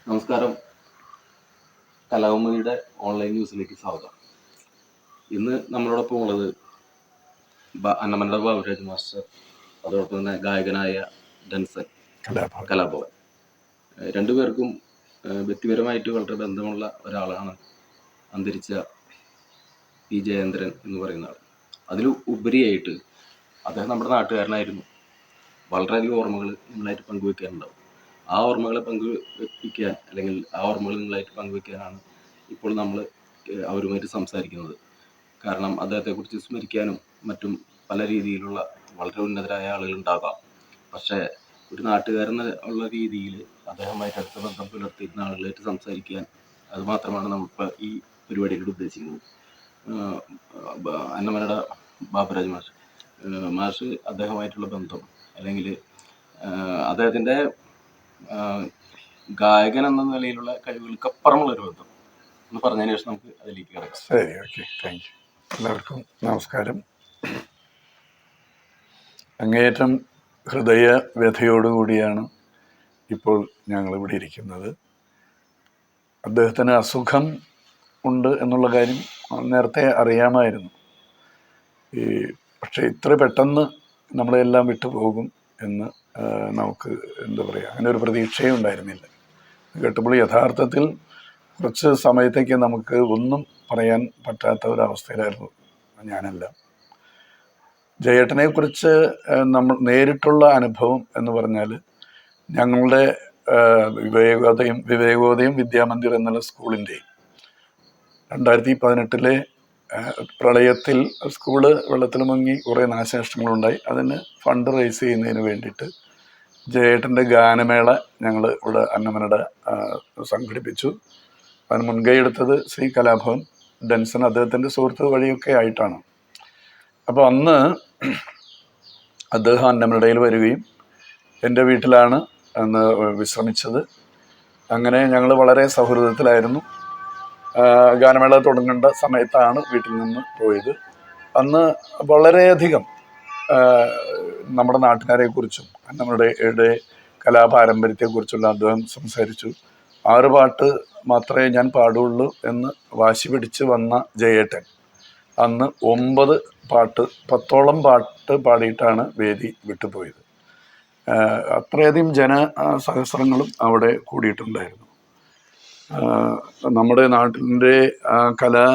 നമസ്കാരം. കലാഭവനിയുടെ ഓൺലൈൻ ന്യൂസിലേക്ക് സ്വാഗതം. ഇന്ന് നമ്മളോടൊപ്പം ഉള്ളത് അന്നമനയുടെ ബാബുരാജ് മാസ്റ്റർ, അതോടൊപ്പം തന്നെ ഗായകനായ ഡെൻസൺ കലാഭവൻ. രണ്ടുപേർക്കും വ്യക്തിപരമായിട്ട് വളരെ ബന്ധമുള്ള ഒരാളാണ് അന്തരിച്ച പി ജയേന്ദ്രൻ എന്ന് പറയുന്ന ആൾ. അതിൽ ഉപരിയായിട്ട് അദ്ദേഹം നമ്മുടെ നാട്ടുകാരനായിരുന്നു. വളരെയധികം ഓർമ്മകൾ നിങ്ങളായിട്ട് പങ്കുവെക്കാനുണ്ടാവും. ആ ഓർമ്മകളെ പങ്കുവെപ്പിക്കാൻ, അല്ലെങ്കിൽ ആ ഓർമ്മകൾ നിങ്ങളായിട്ട് പങ്കുവെക്കാനാണ് ഇപ്പോൾ നമ്മൾ അവരുമായിട്ട് സംസാരിക്കുന്നത്. കാരണം അദ്ദേഹത്തെക്കുറിച്ച് സ്മരിക്കാനും മറ്റും പല രീതിയിലുള്ള വളരെ ഉന്നതരായ ആളുകൾ ഉണ്ടാകാം. പക്ഷേ ഒരു നാട്ടുകാരൻ ഉള്ള രീതിയിൽ അദ്ദേഹമായിട്ട് അടുത്ത ബന്ധം പുലർത്തിയിരുന്ന ആളുകളായിട്ട് സംസാരിക്കാൻ, അത് മാത്രമാണ് നമ്മളിപ്പോൾ ഈ പരിപാടിയിലൂടെ ഉദ്ദേശിക്കുന്നത്. അന്നമനയുടെ ബാബുരാജ് മാഷ് അദ്ദേഹമായിട്ടുള്ള ബന്ധം, അല്ലെങ്കിൽ അദ്ദേഹത്തിൻ്റെ ഗായകൻ എന്ന നിലയിലുള്ള കഴിവുകൾക്കപ്പുറമുള്ളൊരു ബന്ധം എന്ന് പറഞ്ഞതിന് ശേഷം നമുക്ക് അതിലേക്ക് കിടക്കാം. ശരി, ഓക്കെ, താങ്ക് യു. എല്ലാവർക്കും നമസ്കാരം. അങ്ങേയറ്റം ഹൃദയ വ്യഥയോടുകൂടിയാണ് ഇപ്പോൾ ഞങ്ങളിവിടെ ഇരിക്കുന്നത്. അദ്ദേഹത്തിന് അസുഖം ഉണ്ട് എന്നുള്ള കാര്യം നേരത്തെ അറിയാമായിരുന്നു. പക്ഷേ ഇത്ര പെട്ടെന്ന് നമ്മളെല്ലാം വിട്ടുപോകും എന്ന് നമുക്ക് എന്താ പറയുക, അങ്ങനെ ഒരു പ്രതീക്ഷയും ഉണ്ടായിരുന്നില്ല. കേട്ടപ്പോൾ യഥാർത്ഥത്തിൽ കുറച്ച് സമയത്തേക്ക് നമുക്ക് ഒന്നും പറയാൻ പറ്റാത്ത ഒരവസ്ഥയിലായിരുന്നു ഞാനെല്ലാം. ജയേട്ടനെ കുറിച്ച് നമ്മൾ നേരിട്ടുള്ള അനുഭവം എന്ന് പറഞ്ഞാൽ, ഞങ്ങളുടെ വിവേകോദയം വിദ്യാമന്ദിർ എന്നുള്ള സ്കൂളിൻ്റെ 2018 പ്രളയത്തിൽ സ്കൂള് വെള്ളത്തിൽ മുങ്ങി കുറേ നാശനഷ്ടങ്ങളുണ്ടായി. അതിന് ഫണ്ട് റേസ് ചെയ്യുന്നതിന് വേണ്ടിയിട്ട് ജയേട്ടൻ്റെ ഗാനമേള ഞങ്ങൾ ഇവിടെ അന്നമനയുടെ സംഘടിപ്പിച്ചു. അതിന് മുൻകൈ എടുത്തത് ശ്രീ കലാഭവൻ ഡെൻസൺ, അദ്ദേഹത്തിൻ്റെ സുഹൃത്ത് വഴിയൊക്കെ ആയിട്ടാണ്. അപ്പോൾ അന്ന് അദ്ദേഹം അന്നമനടയിൽ വരികയും എൻ്റെ വീട്ടിലാണ് അന്ന് വിശ്രമിച്ചത്. അങ്ങനെ ഞങ്ങൾ വളരെ സൗഹൃദത്തിലായിരുന്നു. ഗാനമേള തുടങ്ങേണ്ട സമയത്താണ് വീട്ടിൽ നിന്ന് പോയത്. അന്ന് വളരെയധികം നമ്മുടെ നാട്ടുകാരെക്കുറിച്ചും നമ്മുടെ കലാപാരമ്പര്യത്തെക്കുറിച്ചുള്ള അദ്ദേഹം സംസാരിച്ചു. 6 പാട്ട് മാത്രമേ ഞാൻ പാടുള്ളൂ എന്ന് വാശി പിടിച്ച് വന്ന ജയേട്ടൻ അന്ന് 9 പാട്ട് 10ഓളം പാട്ട് പാടിയിട്ടാണ് വേദി വിട്ടുപോയത്. അത്രയധികം ജനസഹസ്രങ്ങളും അവിടെ കൂടിയിട്ടുണ്ടായിരുന്നു. നമ്മുടെ നാട്ടിൻ്റെ കലാ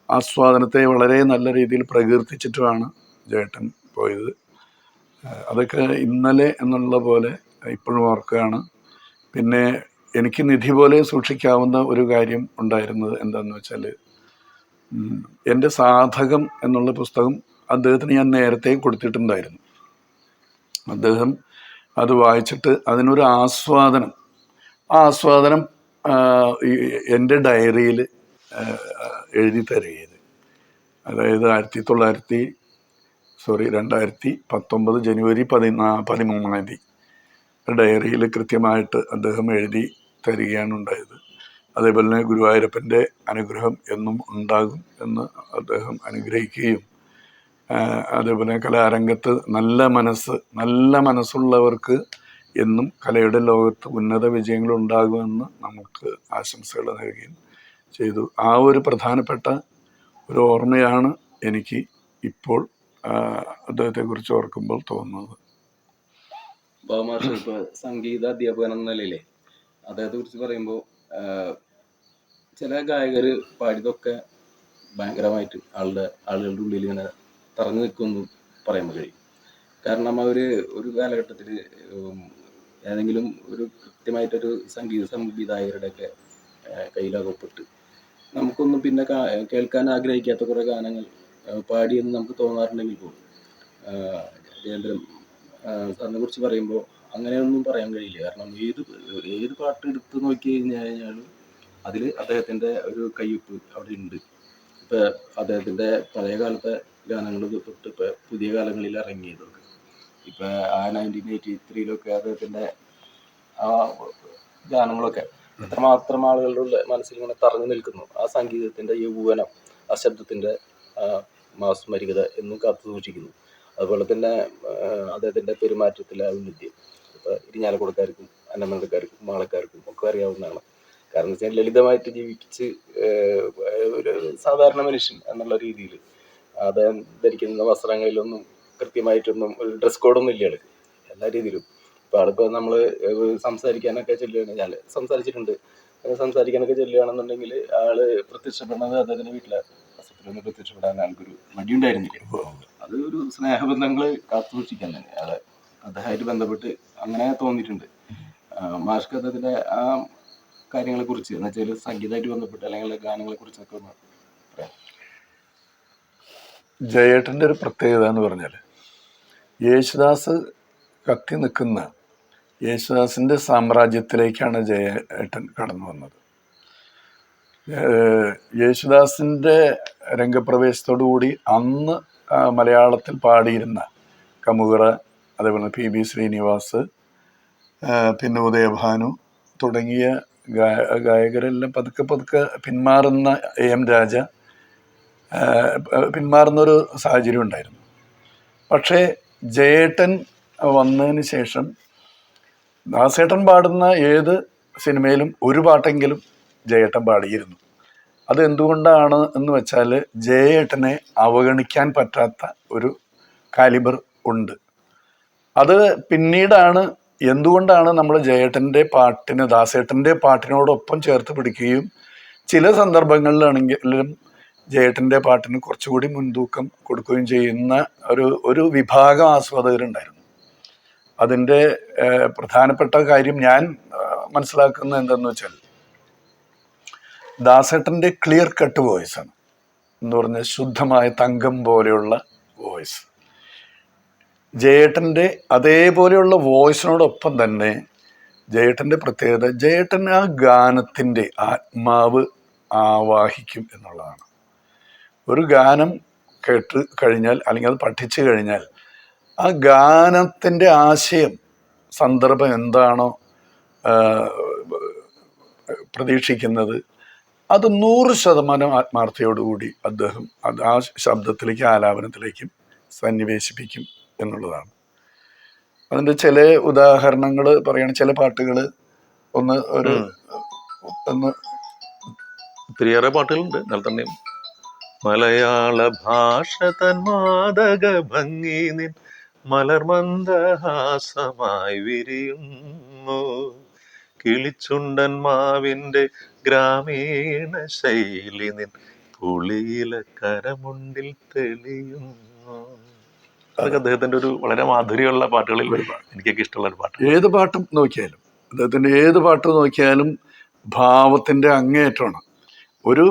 ആസ്വാദനത്തെ വളരെ നല്ല രീതിയിൽ പ്രകീർത്തിച്ചിട്ടുമാണ് ജയേട്ടൻ പോയത്. അതൊക്കെ ഇന്നലെ എന്നുള്ള പോലെ ഇപ്പോഴും ഓർക്കുകയാണ്. പിന്നെ എനിക്ക് നിധി പോലെ സൂക്ഷിക്കാവുന്ന ഒരു കാര്യം ഉണ്ടായിരുന്നത് എന്താണെന്ന് വെച്ചാൽ, എൻ്റെ സാധകം എന്നുള്ള പുസ്തകം അദ്ദേഹത്തിന് ഞാൻ നേരത്തെ കൊടുത്തിട്ടുണ്ടായിരുന്നു. അദ്ദേഹം അത് വായിച്ചിട്ട് അതിനൊരു ആസ്വാദനം എൻ്റെ ഡയറിയിൽ എഴുതി തരികയത്. അതായത് 2019 ജനുവരി 13 ഡയറിയിൽ കൃത്യമായിട്ട് അദ്ദേഹം എഴുതി തരികയാണ് ഉണ്ടായത്. അതേപോലെ തന്നെ ഗുരുവായൂരപ്പൻ്റെ അനുഗ്രഹം എന്നും ഉണ്ടാകും എന്ന് അദ്ദേഹം അനുഗ്രഹിക്കുകയും, അതേപോലെ കലാരംഗത്ത് നല്ല മനസ്സുള്ളവർക്ക് എന്നും കലയുടെ ലോകത്ത് ഉന്നത വിജയങ്ങൾ ഉണ്ടാകുമെന്ന് നമുക്ക് ആശംസകൾ നൽകുകയും ചെയ്തു. ആ ഒരു പ്രധാനപ്പെട്ട ഒരു ഓർമ്മയാണ് എനിക്ക് ഇപ്പോൾ അദ്ദേഹത്തെക്കുറിച്ച് ഓർക്കുമ്പോൾ തോന്നുന്നത്. ബാബുമാഷ് ഇപ്പോൾ സംഗീത അധ്യാപകൻ എന്ന നിലയിലെ അദ്ദേഹത്തെ കുറിച്ച് പറയുമ്പോൾ, ചില ഗായകർ പാടിയതൊക്കെ ഭയങ്കരമായിട്ട് ആളുകളുടെ ഉള്ളിൽ ഇങ്ങനെ തറഞ്ഞു നിൽക്കുമെന്ന് പറയാൻ കഴിയും. കാരണം അവർ ഒരു കാലഘട്ടത്തിൽ ഏതെങ്കിലും ഒരു കൃത്യമായിട്ടൊരു സംഗീത സംവിധായകരുടെയൊക്കെ കയ്യിലകപ്പെട്ട് നമുക്കൊന്നും പിന്നെ കേൾക്കാൻ ആഗ്രഹിക്കാത്ത കുറേ ഗാനങ്ങൾ പാടിയെന്ന് നമുക്ക് തോന്നാറുണ്ടെങ്കിൽ പോലും, ജയേന്ദ്രൻ സാറിനെ കുറിച്ച് പറയുമ്പോൾ അങ്ങനെയൊന്നും പറയാൻ കഴിയില്ല. കാരണം ഏത് പാട്ട് എടുത്ത് നോക്കി കഴിഞ്ഞാലും അതിൽ അദ്ദേഹത്തിൻ്റെ ഒരു കയ്യൊപ്പ് അവിടെ ഉണ്ട്. ഇപ്പം അദ്ദേഹത്തിൻ്റെ പഴയ കാലത്തെ ഗാനങ്ങൾ തൊട്ട് ഇപ്പം പുതിയ കാലങ്ങളിൽ ഇറങ്ങിയതൊക്കെ, ഇപ്പം ആ 1983 അദ്ദേഹത്തിൻ്റെ ആ ഗാനങ്ങളൊക്കെ എത്രമാത്രം ആളുകളുടെ മനസ്സിൽ ഇങ്ങനെ തറഞ്ഞു നിൽക്കുന്നു. ആ സംഗീതത്തിൻ്റെ യൗവനം, ആ ശബ്ദത്തിൻ്റെ മാസ്മരികത എന്നും കാത്തു സൂക്ഷിക്കുന്നു. അതുപോലെ തന്നെ അദ്ദേഹത്തിൻ്റെ പെരുമാറ്റത്തിലെ ഔന്നത്യം ഇപ്പം ഇരിഞ്ഞാലക്കുടക്കാർക്കും അന്നമനക്കാർക്കും മാളക്കാർക്കും ഒക്കെ അറിയാവുന്നതാണ്. കാരണം വെച്ചാൽ ലളിതമായിട്ട് ജീവിച്ച് ഒരു സാധാരണ മനുഷ്യൻ എന്നുള്ള രീതിയിൽ അദ്ദേഹം ധരിക്കുന്ന വസ്ത്രങ്ങളിലൊന്നും കൃത്യമായിട്ടൊന്നും ഒരു ഡ്രസ് കോഡൊന്നും ഇല്ല ആൾക്ക് എല്ലാ രീതിയിലും. ഇപ്പോൾ ആളിപ്പോൾ നമ്മൾ സംസാരിക്കാനൊക്കെ ചെല്ലുകയാണ്, ഞാൻ സംസാരിച്ചിട്ടുണ്ട്, സംസാരിക്കാനൊക്കെ ചെല്ലുകയാണെന്നുണ്ടെങ്കിൽ ആള് പ്രത്യക്ഷപ്പെടുന്നത് അദ്ദേഹത്തിൻ്റെ വീട്ടിലെ വസ്ത്രത്തിലൊന്നും പ്രത്യക്ഷപ്പെടാൻ ആൾക്കൊരു മടിയുണ്ടായിരുന്നില്ല. അത് ഒരു സ്നേഹബന്ധങ്ങൾ കാത്തുസൂക്ഷിക്കാൻ തന്നെ അദ്ദേഹമായിട്ട് ബന്ധപ്പെട്ട് അങ്ങനെ തോന്നിയിട്ടുണ്ട്. മാഷ്ക്ക് അദ്ദേഹത്തിൻ്റെ ആ കാര്യങ്ങളെ കുറിച്ച് എന്ന് വെച്ചാൽ സംഗീതമായിട്ട് ബന്ധപ്പെട്ട് അല്ലെങ്കിൽ ഗാനങ്ങളെ കുറിച്ചൊക്കെ ഒന്ന് പറയാം. ജയേട്ടൻ്റെ ഒരു പ്രത്യേകത എന്ന് പറഞ്ഞാൽ യേശുദാസ് കത്തി നിൽക്കുന്ന യേശുദാസിൻ്റെ സാമ്രാജ്യത്തിലേക്കാണ് ജയേട്ടൻ കടന്നു വന്നത്. യേശുദാസിൻ്റെ രംഗപ്രവേശത്തോടുകൂടി അന്ന് മലയാളത്തിൽ പാടിയിരുന്ന കമുകറ, അതേപോലെ പി ബി ശ്രീനിവാസ്, പിന്നെ ഉദയഭാനു തുടങ്ങിയ ഗായകരെല്ലാം പതുക്കെ പതുക്കെ പിന്മാറുന്ന എം രാജ പിന്മാറുന്നൊരു സാഹചര്യം ഉണ്ടായിരുന്നു. പക്ഷേ ജയേട്ടൻ വന്നതിന് ശേഷം ദാസേട്ടൻ പാടുന്ന ഏത് സിനിമയിലും ഒരു പാട്ടെങ്കിലും ജയേട്ടൻ പാടിയിരുന്നു. അതെന്തുകൊണ്ടാണ് എന്ന് വെച്ചാൽ ജയേട്ടനെ അവഗണിക്കാൻ പറ്റാത്ത ഒരു കാലിബർ ഉണ്ട്. അത് പിന്നീടാണ് എന്തുകൊണ്ടാണ് നമ്മൾ ജയേട്ടൻ്റെ പാട്ടിന് ദാസേട്ടൻ്റെ പാട്ടിനോടൊപ്പം ചേർത്ത് പിടിക്കുകയും ചില സന്ദർഭങ്ങളിലാണെങ്കിലും ജയേട്ടൻ്റെ പാട്ടിന് കുറച്ചുകൂടി മുൻതൂക്കം കൊടുക്കുകയും ചെയ്യുന്ന ഒരു വിഭാഗം ആസ്വാദകരുണ്ടായിരുന്നു. അതിൻ്റെ പ്രധാനപ്പെട്ട കാര്യം ഞാൻ മനസ്സിലാക്കുന്നത് എന്താണെന്ന് വെച്ചാൽ ദാസേട്ടൻ്റെ ക്ലിയർ കട്ട് വോയിസാണ് എന്ന് പറഞ്ഞാൽ ശുദ്ധമായ തങ്കം പോലെയുള്ള വോയിസ്. ജയേട്ടൻ്റെ അതേപോലെയുള്ള വോയിസിനോടൊപ്പം തന്നെ ജയേട്ടൻ്റെ പ്രത്യേകത, ജയേട്ടൻ ആ ഗാനത്തിൻ്റെ ആത്മാവ് ആവാഹിക്കും എന്നുള്ളതാണ്. ഒരു ഗാനം കേട്ട് കഴിഞ്ഞാൽ അല്ലെങ്കിൽ അത് പഠിച്ചു കഴിഞ്ഞാൽ ആ ഗാനത്തിൻ്റെ ആശയം, സന്ദർഭം എന്താണോ പ്രതീക്ഷിക്കുന്നത് അത് 100% ആത്മാർത്ഥതയോടുകൂടി അദ്ദേഹം അത് ആ ശബ്ദത്തിലേക്കും ആലാപനത്തിലേക്കും സന്നിവേശിപ്പിക്കും എന്നുള്ളതാണ്. അതിൻ്റെ ചില ഉദാഹരണങ്ങൾ പറയുകയാണ്. ചില പാട്ടുകൾ ഒന്ന് ഒത്തിരിയേറെ പാട്ടുകളുണ്ട്. എന്നാൽ തന്നെയും മലയാള ഭാഷ തൻ മാദക ഭംഗി നിൻ മലർമന്ദഹാസമായി വിരിയുന്നു, കിളിച്ചുണ്ടൻ മാവിൻ്റെ ഗ്രാമീണ ശൈലി നിൻ പുളിയില കരമുണ്ടിൽ തെളിയുന്നു. അതൊക്കെ അദ്ദേഹത്തിന്റെ ഒരു വളരെ മാധുര്യമുള്ള പാട്ടുകളിൽ എനിക്കൊക്കെ ഇഷ്ടമുള്ള ഒരു പാട്ട്. ഏത് പാട്ടും നോക്കിയാലും അദ്ദേഹത്തിൻ്റെ ഏത് പാട്ട് നോക്കിയാലും ഭാവത്തിൻ്റെ അങ്ങേയറ്റമാണ്. ഒരു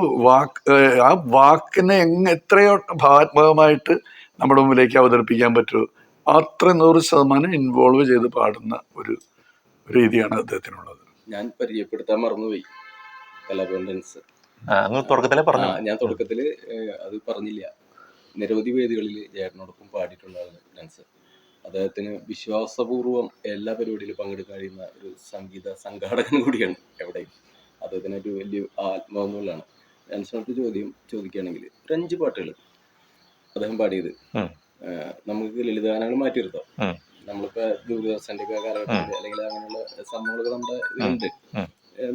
ആ വാക്കിനെ എത്രയോ ഭാവാത്മകമായിട്ട് നമ്മുടെ മുമ്പിലേക്ക് അവതരിപ്പിക്കാൻ പറ്റുമോ അത്ര 100% ഇൻവോൾവ് ചെയ്ത് പാടുന്ന ഒരു രീതിയാണ് അദ്ദേഹത്തിനുള്ളത്. ഞാൻ പരിചയപ്പെടുത്താൻ മറന്നുപോയി കലാബോണ്ടൻസ്. ഞാൻ തുടക്കത്തിൽ അത് പറഞ്ഞില്ല. നിരവധി വേദികളിൽ ജയേട്ടനോടൊപ്പം പാടിയിട്ടുള്ളതാണ് ഡാൻസ്. അദ്ദേഹത്തിന് വിശ്വാസപൂർവ്വം എല്ലാ പരിപാടിയിലും പങ്കെടുക്കാൻ കഴിയുന്ന ഒരു സംഗീത സംഘാടകൻ കൂടിയാണ് എവിടെയും. അദ്ദേഹത്തിന് ഒരു വലിയ ആത്മാവെന്നുള്ളതാണ്. ഡാൻസിനോട് ചോദിക്കുകയാണെങ്കിൽ ഒരു 5 പാട്ടുകൾ അദ്ദേഹം പാടിയത് നമുക്ക് ലളിതഗാനങ്ങൾ മാറ്റി നിർത്താം. നമ്മളിപ്പോ ദൂരദർശന്റെ ഒക്കെ കാലഘട്ടത്തിൽ അല്ലെങ്കിൽ അങ്ങനെയുള്ള സംഭവങ്ങളൊക്കെ നമ്മുടെ ഇതിലുണ്ട്.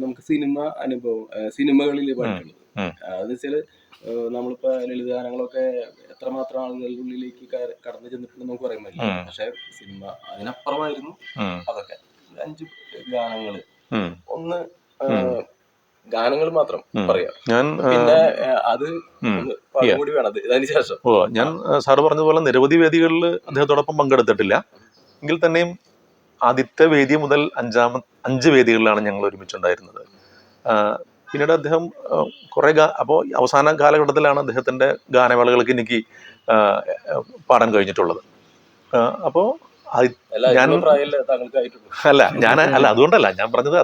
നമുക്ക് സിനിമകളിൽ പാട്ടുള്ളത് അതെന്ന് വെച്ചാല് നമ്മളിപ്പോ ലളിതഗാനങ്ങളൊക്കെ എത്രമാത്രം ആളുകളുടെ ഉള്ളിലേക്ക് കടന്നു ചെന്നിട്ടുണ്ടെന്ന് നമുക്ക് പറയാൻ പറ്റില്ല. പക്ഷെ സിനിമ അതിനപ്പുറമായിരുന്നു അതൊക്കെ. 5 ഗാനങ്ങള്, ഒന്ന് ഗാനങ്ങൾ മാത്രം പറയാം, പിന്നെ അത് കൂടി വേണം അതിന് ശേഷം. ഞാൻ സാറ് പറഞ്ഞതുപോലെ നിരവധി വേദികളിൽ അദ്ദേഹത്തോടൊപ്പം പങ്കെടുത്തിട്ടില്ല എങ്കിൽ തന്നെയും ആദ്യത്തെ വേദി മുതൽ 5 വേദികളിലാണ് ഞങ്ങൾ ഒരുമിച്ചുണ്ടായിരുന്നത്. പിന്നീട് അദ്ദേഹം കുറെ അപ്പോൾ അവസാന കാലഘട്ടത്തിലാണ് അദ്ദേഹത്തിന്റെ ഗാനമേളകൾക്ക് എനിക്ക് പാടാൻ കഴിഞ്ഞിട്ടുള്ളത്. അപ്പോൾ അതുകൊണ്ടല്ല ഞാൻ പറഞ്ഞത്,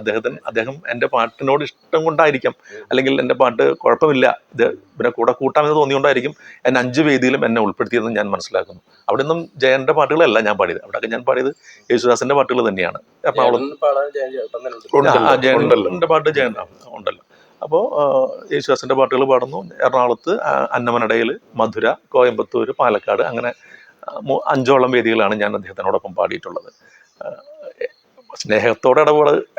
അദ്ദേഹം എൻ്റെ പാട്ടിനോട് ഇഷ്ടം കൊണ്ടായിരിക്കാം, അല്ലെങ്കിൽ എൻ്റെ പാട്ട് കുഴപ്പമില്ല പിന്നെ കൂടെ കൂട്ടാമെന്ന് തോന്നിയോണ്ടായിരിക്കും എന്നെ 5 വേദിയിലും എന്നെ ഉൾപ്പെടുത്തിയതെന്ന് ഞാൻ മനസ്സിലാക്കുന്നു. അവിടെ നിന്നും ജയന്റെ പാട്ടുകളല്ല ഞാൻ പാടിയത്, അവിടെയൊക്കെ ഞാൻ പാടിയത് യേശുദാസിന്റെ പാട്ടുകൾ തന്നെയാണ്. ജയന്റെ പാട്ട് ജയൻ ഉണ്ടല്ലോ. അപ്പോൾ യേശുദാസിന്റെ പാട്ടുകൾ പാടുന്നു. എറണാകുളത്ത്, അന്നമനടയിൽ, മധുര, കോയമ്പത്തൂർ, പാലക്കാട്, അങ്ങനെ 5ഓളം വേദികളാണ് ഞാൻ അദ്ദേഹത്തിനോടൊപ്പം പാടിയിട്ടുള്ളത്. സ്നേഹത്തോടെ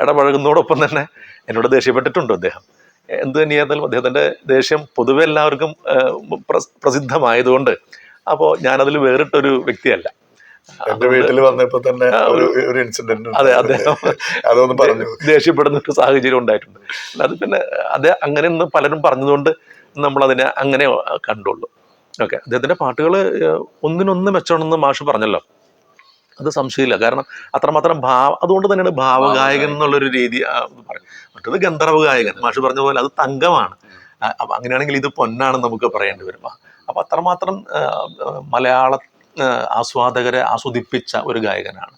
ഇടപഴകുന്നതോടൊപ്പം തന്നെ എന്നോട് ദേഷ്യപ്പെട്ടിട്ടുണ്ട് അദ്ദേഹം. എന്ത് തന്നെയായിരുന്നാലും അദ്ദേഹത്തിൻ്റെ ദേഷ്യം പൊതുവെ എല്ലാവർക്കും പ്രസിദ്ധമായതുകൊണ്ട് അപ്പോൾ ഞാനതിൽ വേറിട്ടൊരു വ്യക്തിയല്ല. എന്റെ വീട്ടിൽ വന്നപ്പോ തന്നെ ഒരു ഇൻസിഡന്റ് അതെ, അദ്ദേഹം അതൊന്ന് പറഞ്ഞു. ദേഷ്യപ്പെടുന്ന ഒരു സാഹചര്യം ഉണ്ടായിട്ടുണ്ട്. അത് പിന്നെ അങ്ങനെയൊന്ന് പലരും പറഞ്ഞതുകൊണ്ട് നമ്മളതിനെ അങ്ങനെ കണ്ടുള്ളൂ. ഓക്കെ, അദ്ദേഹത്തിന്റെ പാട്ടുകൾ ഒന്നിനൊന്ന് മെച്ചമാണെന്ന് മാഷ് പറഞ്ഞല്ലോ, അത് സംശയമില്ല. കാരണം അത്രമാത്രം അതുകൊണ്ട് തന്നെയാണ് ഭാവഗായകൻ എന്നുള്ളൊരു രീതി പറയും. മറ്റത് ഗന്ധർവ ഗായകൻ, മാഷ് പറഞ്ഞ പോലെ അത് തങ്കമാണ്. അപ്പൊ അങ്ങനെയാണെങ്കിൽ ഇത് പൊന്നാണെന്ന് നമുക്ക് പറയേണ്ടി വരും. അപ്പൊ അത്രമാത്രം മലയാള ആസ്വാദകരെ ആസ്വദിപ്പിച്ച ഒരു ഗായകനാണ്.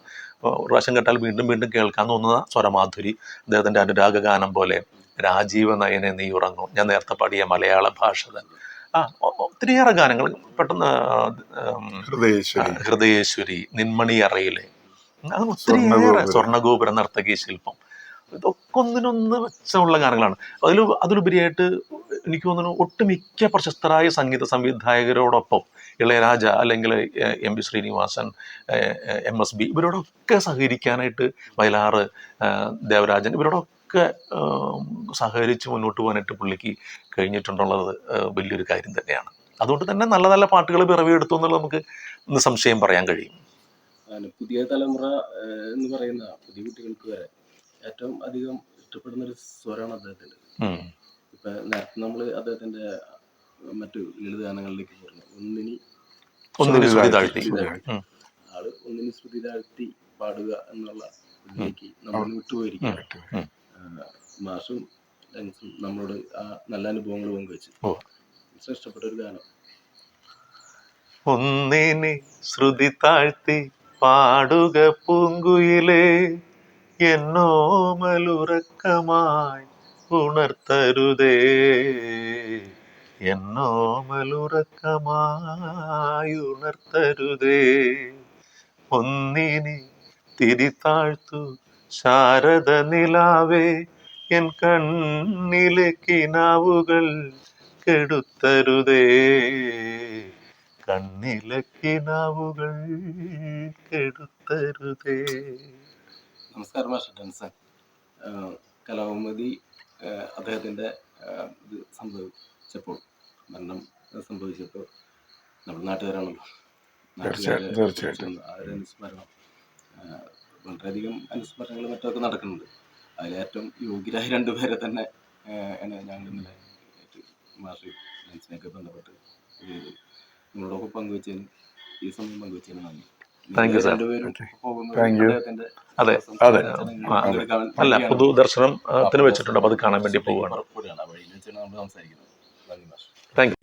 ഒരു പ്രാവശ്യം കേട്ടാൽ വീണ്ടും വീണ്ടും കേൾക്കാൻ തോന്നുന്ന സ്വരമാധുരി, അദ്ദേഹത്തിന്റെ അനുരാഗ ഗാനം പോലെ രാജീവ നയനെ നീ ഉറങ്ങും, ഞാൻ നേരത്തെ പാടിയ മലയാള ഭാഷതൻ, ഒത്തിരിയേറെ ഗാനങ്ങൾ. പെട്ടെന്ന് ഹൃദയേശ്വരി, നിന്മണി അറയിലെ, അത് ഒത്തിരിയേറെ, സ്വർണ്ണഗോപുര നർത്തകി ശില്പം, ഇതൊക്കെ ഒന്നിനൊന്ന് മെച്ചമുള്ള ഗാനങ്ങളാണ്. അതിലുപരിയായിട്ട് എനിക്ക് തോന്നുന്നു ഒട്ടുമിക്ക പ്രശസ്തരായ സംഗീത സംവിധായകരോടൊപ്പം ഇളയരാജ അല്ലെങ്കിൽ എം പി ശ്രീനിവാസൻ, MSB ഇവരോടൊക്കെ സഹകരിക്കാനായിട്ട്, വയലാറ്, ദേവരാജൻ ഇവരോടൊക്കെ സഹകരിച്ച് മുന്നോട്ട് പോകാനായിട്ട് പുള്ളിക്ക് കഴിഞ്ഞിട്ടുണ്ടുള്ളത് വലിയൊരു കാര്യം തന്നെയാണ്. അതുകൊണ്ട് തന്നെ നല്ല നല്ല പാട്ടുകൾ പിറവിയെടുത്തു എന്നുള്ളത് നമുക്ക് നിസ്സംശയം പറയാൻ കഴിയും. പുതിയ തലമുറ എന്ന് പറയുന്ന പുതിയ കുട്ടികൾക്ക് വരെ ഏറ്റവും അധികം ഇഷ്ടപ്പെടുന്ന ഒരു സ്വരമാണ് അദ്ദേഹത്തിന്റെ. ഇപ്പൊ നേരത്തെ നമ്മള് അദ്ദേഹത്തിന്റെ മറ്റു ലളിതഗാനങ്ങളിലേക്ക് പറഞ്ഞു, ഒന്നിനി ശ്രുതി താഴ്ത്തി, ആള് ഒന്നിനി ശ്രുതി താഴ്ത്തി പാടുക എന്നുള്ള ഇതിലേക്ക് നമ്മൾ വിട്ടുപോയിരിക്കും. മാഷും ഡാൻസും നമ്മളോട് ആ നല്ല അനുഭവങ്ങൾ പങ്കുവെച്ചു. ഇഷ്ടപ്പെട്ട ഒരു ഗാനം ഒന്നിനി ശ്രുതി താഴ്ത്തി പാടുക പൂങ്കുയിലേ, എന്നോമലുറക്കമായി ഉണർത്തരുതേ, എന്നോമലുറക്കമായി ഉണർത്തരുതേ, ഒന്നിനി തിരിതാഴ്ത്തു ശാരദ നിലാവേ, എൻ കണ്ണിലെ കിനാവുകൾ കെടുത്തരുതേ, കണ്ണിലെ കിനാവുകൾ കെടുത്തരുതേ. നമസ്കാരം മാസ്റ്റർ ഡാൻസൺ. കലാകൗമുദി അദ്ദേഹത്തിന്റെ ഇത് സംഭവിച്ചപ്പോൾ, മരണം സംഭവിച്ചപ്പോൾ നമ്മുടെ നാട്ടുകാരാണല്ലോ, തീർച്ചയായിട്ടും ആ ഒരു അനുസ്മരണം, വളരെയധികം അനുസ്മരണങ്ങൾ മറ്റൊക്കെ നടക്കുന്നുണ്ട്. അതിലേറ്റവും യോഗ്യരായ രണ്ടുപേരെ തന്നെ ഞങ്ങൾ ഇന്നലെ മാഷ് ഡാൻസിനെയൊക്കെ ബന്ധപ്പെട്ട് നിങ്ങളോടൊപ്പം പങ്കുവെച്ചതിന്, ഈ സമയം പങ്കുവെച്ചതിന് നന്ദി. രണ്ടുപേരും പോകുന്നത് അതെ, അല്ല, പൊതുദർശനത്തിന് വെച്ചിട്ടുണ്ട്. അപ്പൊ അത് കാണാൻ വേണ്ടി പോവുകയാണ്. വഴിയിൽ വെച്ചാണ് നമ്മൾ സംസാരിക്കുന്നത്. നന്ദി മാഷ്. Thank you.